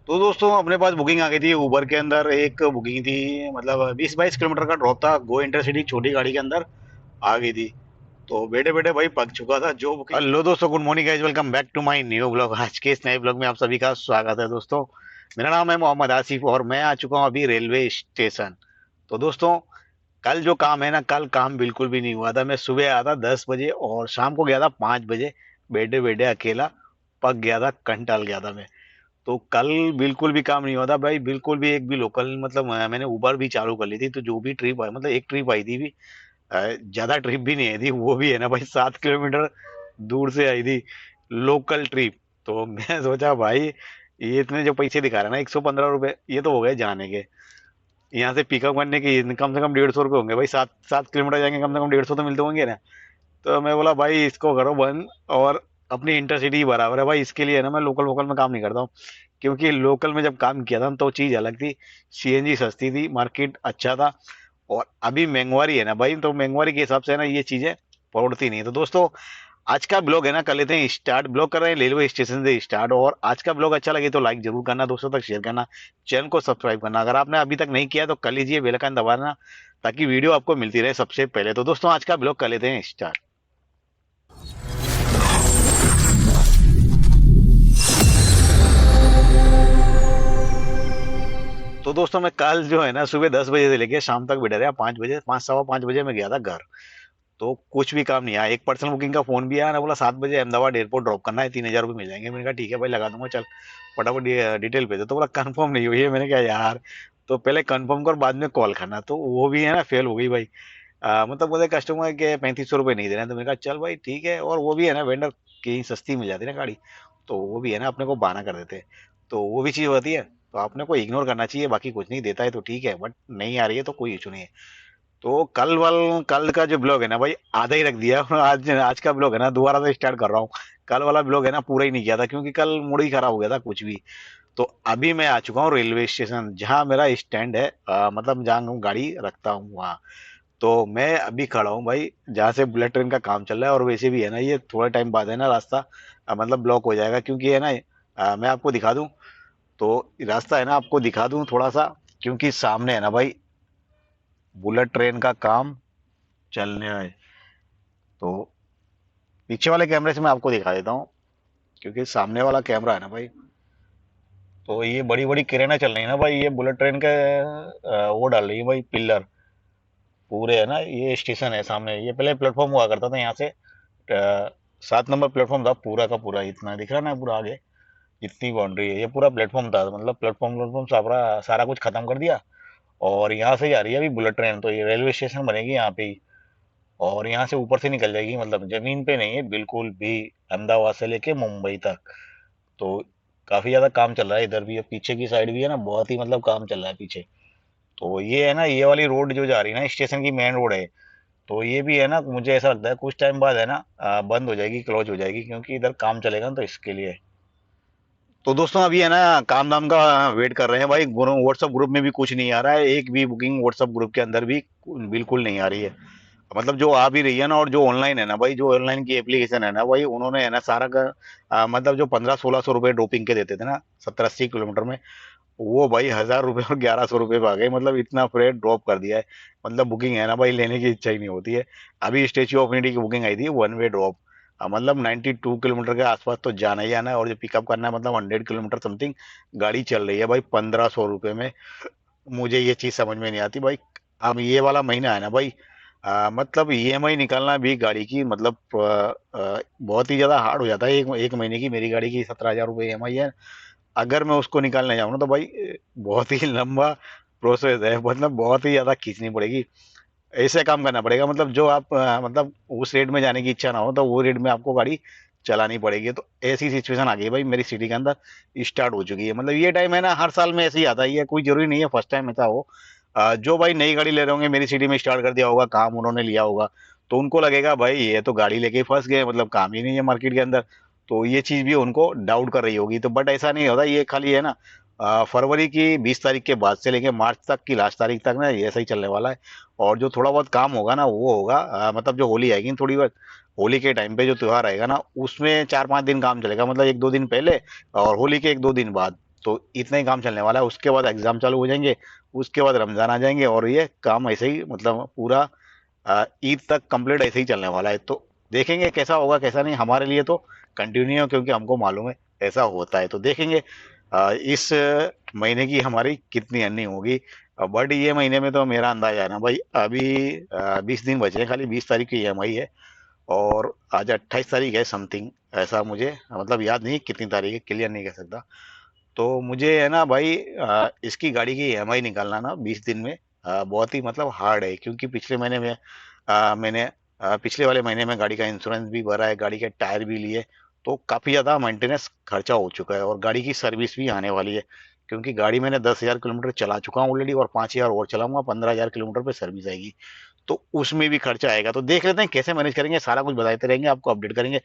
तो दोस्तों अपने पास बुकिंग आ गई थी उबर के अंदर। एक बुकिंग थी, मतलब 20-22 किलोमीटर का ड्रॉप था। गो इंटरसिटी छोटी गाड़ी के अंदर आ गई थी। तो बैठे बैठे भाई पक चुका था जो बुकिंग। हेलो दोस्तों, good morning guys, welcome back to my new blog. आज के इस नए ब्लॉग में आप सभी का स्वागत है दोस्तों। मेरा नाम है मोहम्मद आसिफ और मैं आ चुका हूँ अभी रेलवे स्टेशन। तो दोस्तों, कल जो काम है ना, कल काम बिल्कुल भी नहीं हुआ था। मैं सुबह आया था 10 बजे और शाम को गया था 5 बजे। बैठे बैठे अकेला पक गया था, कंटाल गया था मैं। तो कल बिल्कुल भी काम नहीं हुआ था भाई, बिल्कुल भी। एक भी लोकल, मतलब मैंने उबर भी चालू कर ली थी। तो जो भी ट्रिप आई, मतलब एक ट्रिप आई थी भी, ज्यादा ट्रिप भी नहीं आई थी, वो भी है ना भाई 7 किलोमीटर दूर से आई थी, लोकल ट्रिप। तो मैं सोचा भाई, ये इतने जो पैसे दिखा रहे हैं ना, 115 रुपए, ये तो हो गए जाने के। यहाँ से पिकअप करने के कम से कम 150 रुपये होंगे भाई। 7-7 किलोमीटर जाएंगे, कम से कम 150 तो मिलते होंगे ना। तो मैं बोला भाई इसको करो बंद। और अपनी इंटरसिटी बराबर है भाई, इसके लिए है ना मैं लोकल वोकल में काम नहीं करता हूँ। क्योंकि लोकल में जब काम किया था ना, तो चीज अलग थी। सीएनजी सस्ती थी, मार्केट अच्छा था। और अभी महंगवारी है ना भाई, तो महंगवारी के हिसाब से है ना, ये चीजें पड़ती नहीं। तो दोस्तों, आज का ब्लॉग है ना, कर लेते हैं स्टार्ट। ब्लॉग कर रहे हैं रेलवे स्टेशन से स्टार्ट। और आज का ब्लॉग अच्छा लगे तो लाइक जरूर करना, दोस्तों तक शेयर करना, चैनल को सब्सक्राइब करना अगर आपने अभी तक नहीं किया तो कर लीजिए, बेल आइकन दबाना, ताकि वीडियो आपको मिलती रहे सबसे पहले। तो दोस्तों, आज का ब्लॉग कर लेते हैं स्टार्ट। तो दोस्तों, मैं कल जो है ना, सुबह 10 बजे से लेके शाम तक बैठा रहा। 5 बजे, 5 सवा 5 बजे में गया था घर। तो कुछ भी काम नहीं आया। एक पर्सनल बुकिंग का फोन भी आया ना, बोला 7 बजे अहमदाबाद एयरपोर्ट ड्रॉप करना है, 3,000 रुपये मिल जाएंगे। मैंने कहा ठीक है भाई, लगा दूंगा, चल फटाफट डिटेल भेजो। तो बोला कंफर्म नहीं हुई है। मैंने कहा यार, तो पहले कंफर्म कर, बाद में कॉल करना। तो वो भी है ना, फेल हो गई भाई। मतलब बोले कस्टमर के 3500 रुपये नहीं दे रहे हैं। तो मैंने कहा चल भाई ठीक है। और वो भी है ना, वेंडर की सस्ती मिल जाती है ना गाड़ी, तो वो भी है ना, अपने को बहाना कर देते हैं। तो वो भी चीज़ होती है। तो आपने को इग्नोर करना चाहिए, बाकी कुछ नहीं। देता है तो ठीक है, बट नहीं आ रही है तो कोई इशू नहीं है। तो कल का जो ब्लॉग है ना भाई, आधा ही रख दिया। और आज आज का ब्लॉग है ना, दोबारा से स्टार्ट कर रहा हूँ। कल वाला ब्लॉग है ना, पूरा ही नहीं किया था, क्योंकि कल मूड ही खराब हो गया था कुछ भी। तो अभी मैं आ चुका हूँ रेलवे स्टेशन, जहाँ मेरा स्टैंड है, मतलब जहाँ मैं गाड़ी रखता हूँ वहाँ। तो मैं अभी खड़ा हूँ भाई, जहाँ से बुलेट ट्रेन का काम चल रहा है। और वैसे भी है ना, ये थोड़ा टाइम बाद है ना रास्ता, मतलब ब्लॉक हो जाएगा। क्योंकि है ना, मैं आपको दिखा दूँ, तो रास्ता है ना, आपको दिखा दूँ थोड़ा सा। क्योंकि सामने है ना भाई, बुलेट ट्रेन का काम चलने है। तो पीछे वाले कैमरे से मैं आपको दिखा देता हूँ, क्योंकि सामने वाला कैमरा है ना भाई। तो ये बड़ी बड़ी क्रेनें चल रही है ना भाई, ये बुलेट ट्रेन के वो डाल रही है भाई, पिलर पूरे है ना। ये स्टेशन है सामने, ये पहले प्लेटफॉर्म हुआ करता था यहाँ से। 7 नंबर प्लेटफॉर्म था पूरा का पूरा, इतना दिख रहा है ना पूरा आगे, इतनी बाउंड्री है, ये पूरा प्लेटफॉर्म था। मतलब प्लेटफॉर्म सारा सारा कुछ खत्म कर दिया। और यहाँ से ही आ रही है अभी बुलेट ट्रेन। तो ये रेलवे स्टेशन बनेगी यहाँ पे ही। और यहाँ से ऊपर से निकल जाएगी, मतलब जमीन पे नहीं है बिल्कुल भी, अहमदाबाद से लेके मुंबई तक। तो काफी ज्यादा काम चल रहा है इधर भी। अब पीछे की साइड भी है ना, बहुत ही मतलब काम चल रहा है पीछे। तो ये है ना, ये वाली रोड जो जा रही है ना, स्टेशन की मेन रोड है। तो ये भी है ना, मुझे ऐसा लगता है कुछ टाइम बाद है ना, बंद हो जाएगी, क्लोज हो जाएगी, क्योंकि इधर काम चलेगा ना, तो इसके लिए। तो दोस्तों, अभी है ना, काम दाम का वेट कर रहे हैं भाई। व्हाट्सएप ग्रुप में भी कुछ नहीं आ रहा है, एक भी बुकिंग व्हाट्सएप ग्रुप के अंदर भी बिल्कुल नहीं आ रही है। मतलब जो आ भी रही है ना, और जो ऑनलाइन है ना भाई, जो ऑनलाइन की एप्लीकेशन है ना भाई, उन्होंने है ना सारा का, मतलब जो 1500-1600 रुपए ड्रॉपिंग के देते थे ना, 70-80 किलोमीटर में, वो भाई 1000 रुपये और 1100 रुपये पे आ गए। मतलब इतना फ्रेट ड्रॉप कर दिया है। मतलब बुकिंग है ना भाई, लेने की इच्छा ही नहीं होती है। अभी स्टेच्यू ऑफ यूनिटी की बुकिंग आई थी, वन वे ड्रॉप। मतलब 92 किलोमीटर के आसपास तो जाना ही आना है। और जो पिकअप करना है, मतलब 100 किलोमीटर समथिंग गाड़ी चल रही है भाई, 1500 रुपये में। मुझे ये चीज समझ में नहीं आती भाई। अब ये वाला महीना है ना भाई, मतलब ईएमआई निकालना भी गाड़ी की, मतलब बहुत ही ज्यादा हार्ड हो जाता है। एक एक महीने की मेरी गाड़ी की 17,000 रुपये ईएमआई है। अगर मैं उसको निकालने जाऊँ ना, तो भाई बहुत ही लंबा प्रोसेस है। मतलब बहुत ही ज्यादा खींचनी पड़ेगी। ऐसे काम करना पड़ेगा, मतलब जो आप मतलब उस रेट में जाने की इच्छा ना हो, तो वो रेट में आपको गाड़ी चलानी पड़ेगी। तो ऐसी सिचुएशन आ गई भाई मेरी सिटी के अंदर, स्टार्ट हो चुकी है। मतलब ये टाइम है ना, हर साल में ऐसे ही आता है। ये कोई जरूरी नहीं है फर्स्ट टाइम ऐसा हो। जो भाई नई गाड़ी ले रहे होंगे, मेरी सिटी में स्टार्ट कर दिया होगा काम, उन्होंने लिया होगा, तो उनको लगेगा भाई ये तो गाड़ी लेके ही फंस गए, मतलब काम ही नहीं है मार्केट के अंदर। तो ये चीज भी उनको डाउट कर रही होगी। तो बट ऐसा नहीं होता, ये खाली है ना, फरवरी की 20 तारीख के बाद से लेके मार्च तक की लास्ट तारीख तक ना, ये ऐसा ही चलने वाला है। और जो थोड़ा बहुत काम होगा ना, वो होगा मतलब जो होली आएगी ना, थोड़ी बहुत होली के टाइम पे जो त्योहार आएगा ना, उसमें 4-5 दिन काम चलेगा, मतलब 1-2 दिन पहले और होली के 1-2 दिन बाद। तो इतना ही काम चलने वाला है, उसके बाद एग्जाम चालू हो जाएंगे, उसके बाद रमजान आ जाएंगे, और ये काम ऐसे ही मतलब पूरा ईद तक कंप्लीट ऐसे ही चलने वाला है। तो देखेंगे कैसा होगा कैसा नहीं, हमारे लिए तो कंटिन्यू है, क्योंकि हमको मालूम है ऐसा होता है। तो देखेंगे इस महीने की हमारी कितनी अर्निंग होगी। बट ये महीने में तो मेरा अंदाजा है ना भाई, अभी 20 दिन बचे हैं, खाली 20 तारीख की ईएमआई है, और आज 28 तारीख है समथिंग, ऐसा मुझे मतलब याद नहीं कितनी तारीख है, क्लियर नहीं कह सकता। तो मुझे है ना भाई इसकी गाड़ी की ईएमआई निकालना ना 20 दिन में बहुत ही मतलब हार्ड है, क्योंकि पिछले महीने में मैंने पिछले वाले महीने में गाड़ी का इंश्योरेंस भी भरा है, गाड़ी के टायर भी लिए, तो काफ़ी ज़्यादा मेंटेनेंस खर्चा हो चुका है, और गाड़ी की सर्विस भी आने वाली है, क्योंकि गाड़ी मैंने 10,000 किलोमीटर चला चुका हूँ ऑलरेडी, और 5,000 और चलाऊंगा, 15,000 किलोमीटर पे सर्विस आएगी, तो उसमें भी खर्चा आएगा। तो देख लेते हैं कैसे मैनेज करेंगे, सारा कुछ बताते रहेंगे, आपको अपडेट करेंगे।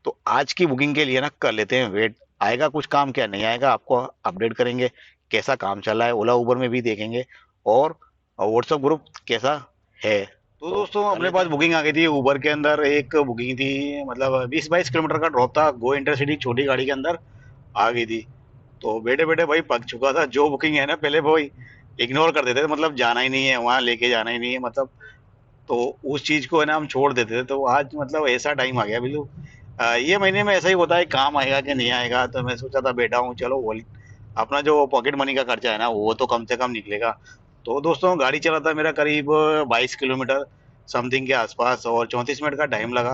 तो आज की बुकिंग के लिए ना कर लेते हैं वेट, आएगा कुछ काम क्या नहीं आएगा आपको अपडेट करेंगे, कैसा काम चल रहा है ओला उबर में भी देखेंगे, और व्हाट्सएप ग्रुप कैसा है। तो दोस्तों अपने पास बुकिंग आ गई थी उबर के अंदर, एक बुकिंग थी, मतलब 20-22 किलोमीटर का ड्रॉप था, गो इंटरसिटी छोटी गाड़ी के अंदर आ गई थी। तो बेटे बेटे भाई पक चुका था, जो बुकिंग है ना पहले भाई इग्नोर कर देते थे, मतलब जाना ही नहीं है वहां, लेके जाना ही नहीं है मतलब, तो उस चीज को है ना हम छोड़ देते थे। तो आज मतलब ऐसा टाइम आ गया बिल्कुल, ये महीने में ऐसा ही होता है, काम आएगा कि नहीं आएगा, तो मैं सोचा था बैठा हूँ, चलो वो अपना जो पॉकेट मनी का खर्चा है ना वो तो कम से कम निकलेगा। तो दोस्तों गाड़ी चला था मेरा करीब 22 किलोमीटर समथिंग के आसपास, और 34 मिनट का टाइम लगा।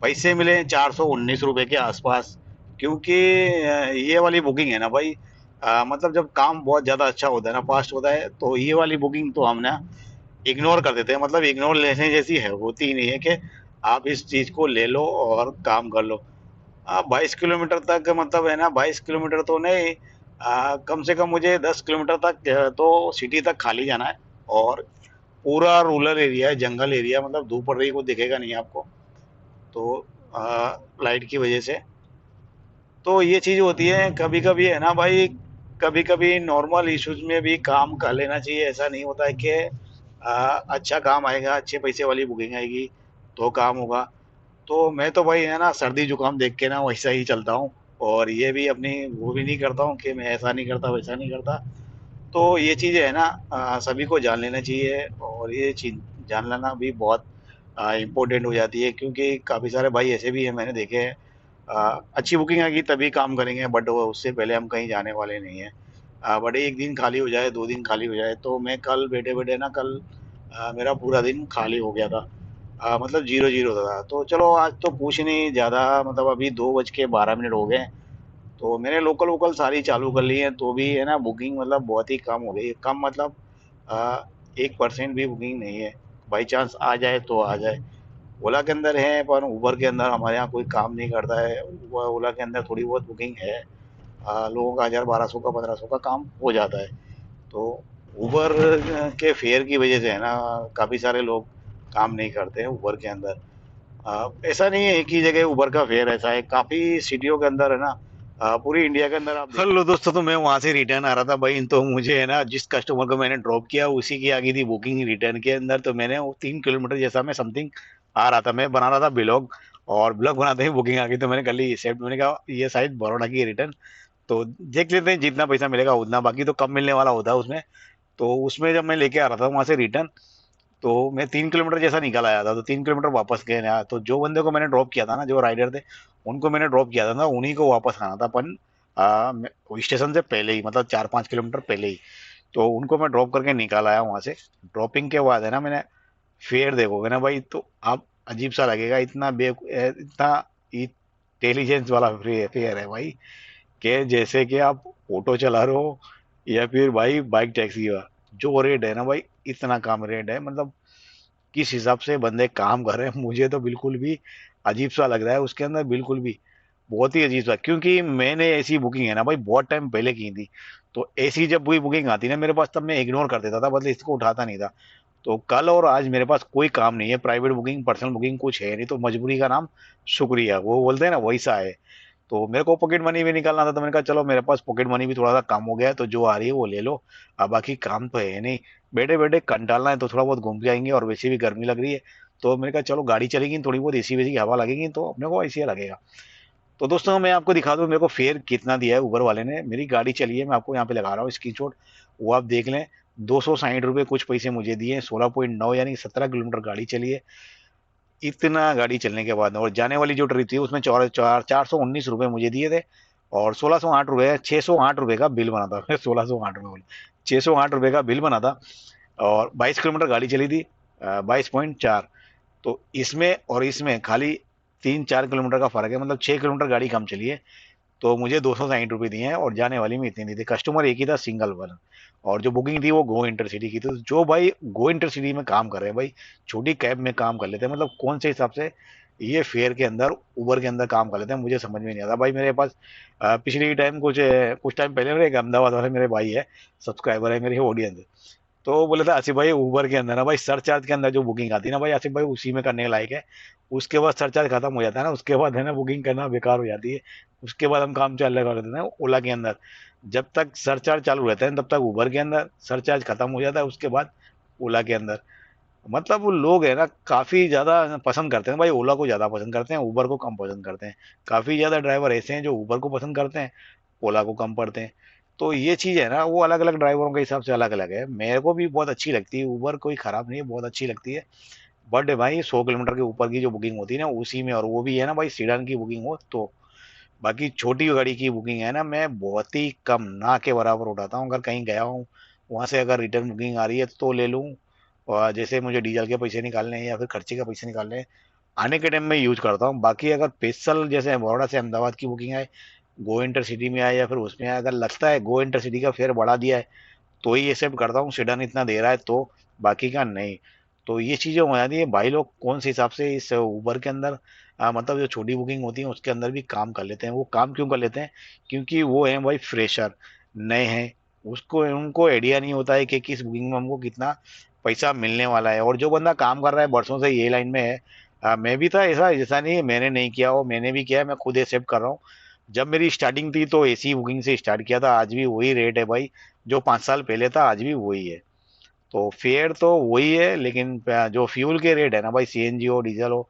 पैसे मिले 419 रुपए के आसपास, क्योंकि ये वाली बुकिंग है ना भाई, मतलब जब काम बहुत ज़्यादा अच्छा होता है ना, फास्ट होता है, तो ये वाली बुकिंग तो हम ना इग्नोर कर देते हैं, मतलब इग्नोर लेने जैसी है होती ही नहीं है कि आप इस चीज़ को ले लो और काम कर लो। 22 किलोमीटर तक मतलब है ना, 22 किलोमीटर तो नहीं, कम से कम मुझे 10 किलोमीटर तक तो सिटी तक खाली जाना है, और पूरा रूरल एरिया है, जंगल एरिया, मतलब धूप पड़ रही को दिखेगा नहीं आपको, तो लाइट की वजह से। तो ये चीज़ होती है कभी कभी है ना भाई, कभी कभी नॉर्मल इश्यूज में भी काम कर लेना चाहिए, ऐसा नहीं होता है कि अच्छा काम आएगा, अच्छे पैसे वाली बुकिंग आएगी तो काम होगा। तो मैं तो भाई है ना सर्दी जुकाम देख के ना वैसा ही चलता हूँ, और ये भी अपनी वो भी नहीं करता हूँ कि मैं ऐसा नहीं करता वैसा नहीं करता। तो ये चीज़ें है ना सभी को जान लेना चाहिए, और ये चीज़ जान लेना भी बहुत इम्पोर्टेंट हो जाती है, क्योंकि काफ़ी सारे भाई ऐसे भी हैं मैंने देखे हैं, अच्छी बुकिंग आएगी तभी काम करेंगे, बट वो उससे पहले हम कहीं जाने वाले नहीं हैं। बट एक दिन खाली हो जाए, 2 दिन खाली हो जाए, तो मैं कल बैठे-बैठे ना कल मेरा पूरा दिन खाली हो गया था। मतलब 0-0 था। तो चलो आज तो कुछ नहीं ज़्यादा, मतलब अभी 2:12 हो गए हैं, तो मैंने लोकल-वोकल सारी चालू कर ली है, तो भी है ना बुकिंग मतलब बहुत ही कम हो गई है। कम मतलब 1% भी बुकिंग नहीं है। बाई चांस आ जाए तो आ जाए। ओला के अंदर है, पर उबर के अंदर हमारे यहाँ कोई काम नहीं करता है। ओला के अंदर थोड़ी बहुत बुकिंग है, लोगों का 1000-1200 का 1500 का काम हो जाता है। तो उबर के फेयर की वजह से है ना काफ़ी सारे लोग काम नहीं करते हैं उबर के अंदर। ऐसा नहीं है एक ही जगह उबर का फेयर ऐसा है, काफ़ी सिटियों के अंदर है ना, पूरी इंडिया के अंदर आप हेलो दोस्तों, तो मैं वहां से रिटर्न आ रहा था भाई, तो मुझे है ना जिस कस्टमर को मैंने ड्रॉप किया उसी की आ गई थी बुकिंग रिटर्न के अंदर, तो मैंने वो 3 किलोमीटर जैसा मैं समथिंग आ रहा था, मैं बना रहा था ब्लॉग, और ब्लॉग बनाते ही बुकिंग आ गई, तो मैंने कर ली एक्सेप्ट। मैंने कहा ये शायद बड़ौदा की रिटर्न, तो देख लेते हैं जितना पैसा मिलेगा उतना, बाकी तो कम मिलने वाला होता है उसमें। तो उसमें जब मैं लेके आ रहा था वहां से रिटर्न, तो मैं 3 किलोमीटर जैसा निकल आया था, तो 3 किलोमीटर वापस गए ना, तो जो बंदे को मैंने ड्रॉप किया था ना, जो राइडर थे उनको मैंने ड्रॉप किया था ना, उन्हीं को वापस आना था अपन स्टेशन से पहले ही, मतलब 4-5 किलोमीटर पहले ही। तो उनको मैं ड्रॉप करके निकाल आया वहां से। ड्रॉपिंग के बाद है ना मैंने फेयर देखोगे ना भाई, तो आप अजीब सा लगेगा, इतना इंटेलिजेंस वाला फेयर है भाई, कि जैसे कि आप ऑटो चला रहे हो, या फिर भाई बाइक टैक्सी का जो रेट है ना भाई, इतना कम रेट है, मतलब किस हिसाब से बंदे काम कर रहे हैं, मुझे तो बिल्कुल भी अजीब सा लग रहा है उसके अंदर, बिल्कुल भी बहुत ही अजीब सा, क्योंकि मैंने ऐसी बुकिंग है ना भाई बहुत टाइम पहले की थी, तो ऐसी जब कोई बुकिंग आती ना मेरे पास, तब मैं इग्नोर कर देता था, मतलब इसको उठाता नहीं था। तो कल और आज मेरे पास कोई काम नहीं है, प्राइवेट बुकिंग पर्सनल बुकिंग कुछ है नहीं, तो मजबूरी का नाम शुक्रिया, वो बोलते हैं ना वैसा है। तो मेरे को पॉकेट मनी भी निकालना था, तो मैंने कहा चलो मेरे पास पॉकेट मनी भी थोड़ा सा कम हो गया है, तो जो आ रही है वो ले लो। अब बाकी काम तो है नहीं, बैठे बैठे कंटालना है, तो थोड़ा बहुत घूम के आएंगे, और वैसे भी गर्मी लग रही है, तो मैंने कहा चलो गाड़ी चलेगी, थोड़ी बहुत एसी वेसी की हवा लगेगी, तो अपने को ऐसी लगेगा। तो दोस्तों मैं आपको दिखा दूं मेरे को फेयर कितना दिया है उबर वाले ने। मेरी गाड़ी चली है, मैं आपको यहाँ पे लगा रहा हूँ स्क्रीनशॉट, वो आप देख लें। 260 रुपये कुछ पैसे मुझे दिए, 16.9 यानी 17 किलोमीटर गाड़ी चली है। इतना गाड़ी चलने के बाद और जाने वाली जो ट्रिप थी उसमें 419 रुपये मुझे दिए थे, और 1608 रुपये, 608 रुपये का बिल बना था। 1608 रुपये बोले, 608 रुपये का बिल बना था। और 22 किलोमीटर गाड़ी चली थी, 22.4। तो इसमें और इसमें खाली 3-4 किलोमीटर का फर्क है, मतलब 6 किलोमीटर गाड़ी कम चली है। तो मुझे 260 रुपये दिए हैं, और जाने वाली में इतनी नहीं थी। कस्टमर एक ही था, सिंगल वन। और जो बुकिंग थी वो गो इंटरसिटी की थी। तो जो भाई गो इंटरसिटी में काम कर रहे हैं भाई, छोटी कैब में काम कर लेते हैं, मतलब कौन से हिसाब से ये फेयर के अंदर उबर के अंदर काम कर लेते हैं, मुझे समझ में नहीं आता भाई। मेरे पास पिछले टाइम कुछ टाइम पहले मेरे एक अहमदाबाद वाले मेरे भाई है, सब्सक्राइबर है मेरे, ऑडियंस। तो वो बोले था आसिफ भाई, उबर के अंदर ना भाई सरचार्ज के अंदर जो बुकिंग आती है ना भाई आसिफ भाई, उसी में करने के लायक है। उसके बाद सरचार्ज खत्म हो जाता है ना, उसके बाद है ना बुकिंग करना बेकार हो जाती है। उसके बाद हम काम चालू कर देते हैं ओला के अंदर। जब तक सरचार्ज चालू रहता है तब तक उबर के अंदर, सरचार्ज खत्म हो जाता है उसके बाद ओला के अंदर। मतलब वो लोग है ना काफी ज्यादा पसंद करते हैं भाई, ओला को ज्यादा पसंद करते हैं, उबर को कम पसंद करते हैं। काफी ज्यादा ड्राइवर ऐसे हैं जो उबर को पसंद करते हैं, ओला को कम पड़ते हैं। तो ये चीज है ना, वो अलग अलग ड्राइवरों के हिसाब से अलग अलग है। मेरे को भी बहुत अच्छी लगती है उबर, कोई खराब नहीं है, बहुत अच्छी लगती है। बट भाई 100 किलोमीटर के ऊपर की जो बुकिंग होती है ना उसी में, और वो भी है ना भाई सीडान की बुकिंग हो तो। बाकी छोटी गाड़ी की बुकिंग है ना, मैं बहुत ही कम, ना के बराबर उठाता हूँ। अगर कहीं गया हूँ, वहां से अगर रिटर्न बुकिंग आ रही है तो ले लूँ। और जैसे मुझे डीजल के पैसे निकालने हैं या फिर खर्चे के पैसे निकालने हैं, आने के टाइम में यूज करता हूँ। बाकी अगर स्पेशल जैसे बड़ौदा से अहमदाबाद की बुकिंग है, गो इंटरसिटी में आए या फिर उसमें आए, अगर लगता है गो इंटरसिटी का फेयर बढ़ा दिया है तो ही एक्सेप्ट करता हूँ, सेडान इतना दे रहा है तो, बाकी का नहीं। तो ये चीजें हो जाती है भाई, लोग कौन से हिसाब से इस उबर के अंदर मतलब जो छोटी बुकिंग होती है उसके अंदर भी काम कर लेते हैं। वो काम क्यों कर लेते हैं? क्योंकि वो है भाई फ्रेशर, नए हैं। उसको उनको आइडिया नहीं होता है कि किस बुकिंग में हमको कितना पैसा मिलने वाला है। और जो बंदा काम कर रहा है वर्षों से ये लाइन में है, मैं भी था ऐसा, ऐसा नहीं है मैंने नहीं किया हो, मैंने भी किया है, मैं खुद एक्सेप्ट कर रहा हूँ। जब मेरी स्टार्टिंग थी तो एसी बुकिंग से स्टार्ट किया था, आज भी वही रेट है भाई जो 5 साल पहले था, आज भी वही है। तो फेयर तो वही है, लेकिन जो फ्यूल के रेट है ना भाई, सीएनजी हो डीजल हो,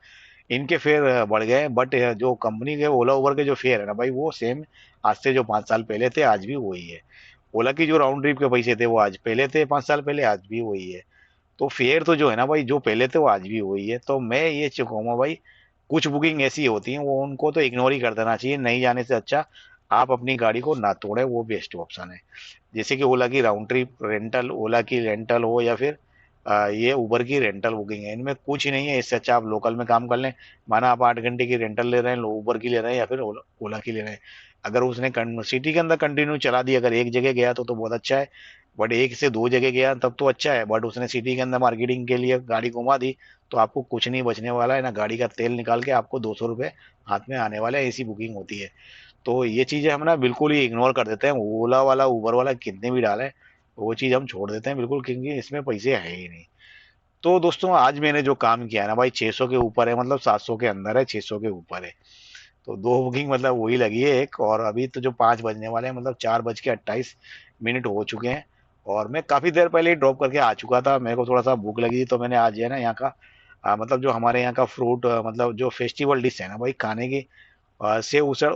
इनके फेयर बढ़ गए। बट जो कंपनी के ओला उबर के जो फेयर है ना भाई, वो सेम आज से जो 5 साल पहले थे आज भी वही है। ओला की जो राउंड ट्रिप के पैसे थे वो आज पहले थे, 5 साल पहले, आज भी वही है। तो फेयर तो जो है ना भाई, जो पहले थे वो आज भी वही है। तो मैं ये कहूंगा भाई, कुछ बुकिंग ऐसी होती है वो उनको तो इग्नोर ही कर देना चाहिए, नहीं जाने से अच्छा आप अपनी गाड़ी को ना तोड़े, वो बेस्ट ऑप्शन है। जैसे कि ओला की राउंड ट्रिप रेंटल, ओला की रेंटल हो या फिर ये उबर की रेंटल बुकिंग है, इनमें कुछ ही नहीं है। इससे अच्छा आप लोकल में काम कर लें। माना आप 8 घंटे की रेंटल ले रहे हैं, उबर की ले रहे हैं या फिर ओला की ले रहे हैं, अगर उसने सिटी के अंदर कंटिन्यू चला दी, अगर एक जगह गया तो बहुत अच्छा है। बट 1 से 2 जगह गया तब तो अच्छा है, बट उसने सिटी के अंदर मार्केटिंग के लिए गाड़ी घुमा दी, तो आपको कुछ नहीं बचने वाला है ना, गाड़ी का तेल निकाल के आपको 200 रुपये हाथ में आने वाले हैं, ऐसी बुकिंग होती है। तो ये चीजें हम ना बिल्कुल ही इग्नोर कर देते हैं, ओला वाला उबर वाला कितने भी डाले वो चीज हम छोड़ देते हैं बिल्कुल, क्योंकि इसमें पैसे है ही नहीं। तो दोस्तों आज मैंने जो काम किया है ना भाई, 600 के ऊपर है, मतलब 700 के अंदर है, 600 के ऊपर है। तो 2 बुकिंग मतलब वही लगी है एक, और अभी तो जो 5 बजने वाले हैं, मतलब 4:28 हो चुके हैं। और मैं काफी देर पहले ही ड्रॉप करके आ चुका था, मेरे को थोड़ा सा भूख लगी थी, तो मैंने आज है ना यहाँ का मतलब जो हमारे यहाँ का फ्रूट, मतलब जो फेस्टिवल डिश है ना भाई खाने की, सेव उसड़,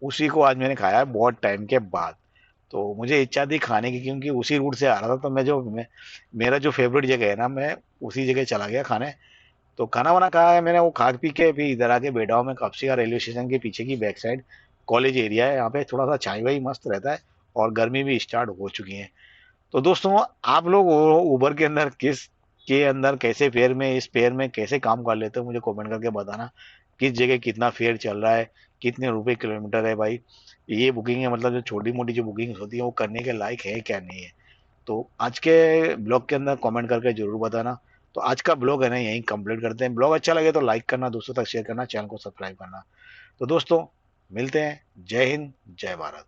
उसी को आज मैंने खाया है बहुत टाइम के बाद। तो मुझे इच्छा थी खाने की, क्योंकि उसी रूट से आ रहा था, तो मेरा जो फेवरेट जगह है ना, मैं उसी जगह चला गया खाने। तो खाना वाना खाया है मैंने, वो खा पी के भी इधर आके बैठा हूँ मैं कब से, रेलवे स्टेशन के पीछे की बैक साइड कॉलेज एरिया है, यहाँ पे थोड़ा सा चाय वाई मस्त रहता है, और गर्मी भी स्टार्ट हो चुकी है। तो दोस्तों आप लोग उबर के अंदर किस के अंदर कैसे फेयर में, इस फेयर में कैसे काम कर लेते हो, मुझे कमेंट करके बताना। किस जगह कितना फेयर चल रहा है, कितने रुपए किलोमीटर है भाई। ये बुकिंग है, मतलब जो छोटी मोटी जो बुकिंग होती है वो करने के लायक है क्या नहीं है। तो आज के ब्लॉग के अंदर कमेंट करके जरूर बताना। तो आज का ब्लॉग है ना यहीं कंप्लीट करते हैं। ब्लॉग अच्छा लगे तो लाइक करना, दोस्तों तक शेयर करना, चैनल को सब्सक्राइब करना। तो दोस्तों मिलते हैं। जय हिंद, जय भारत।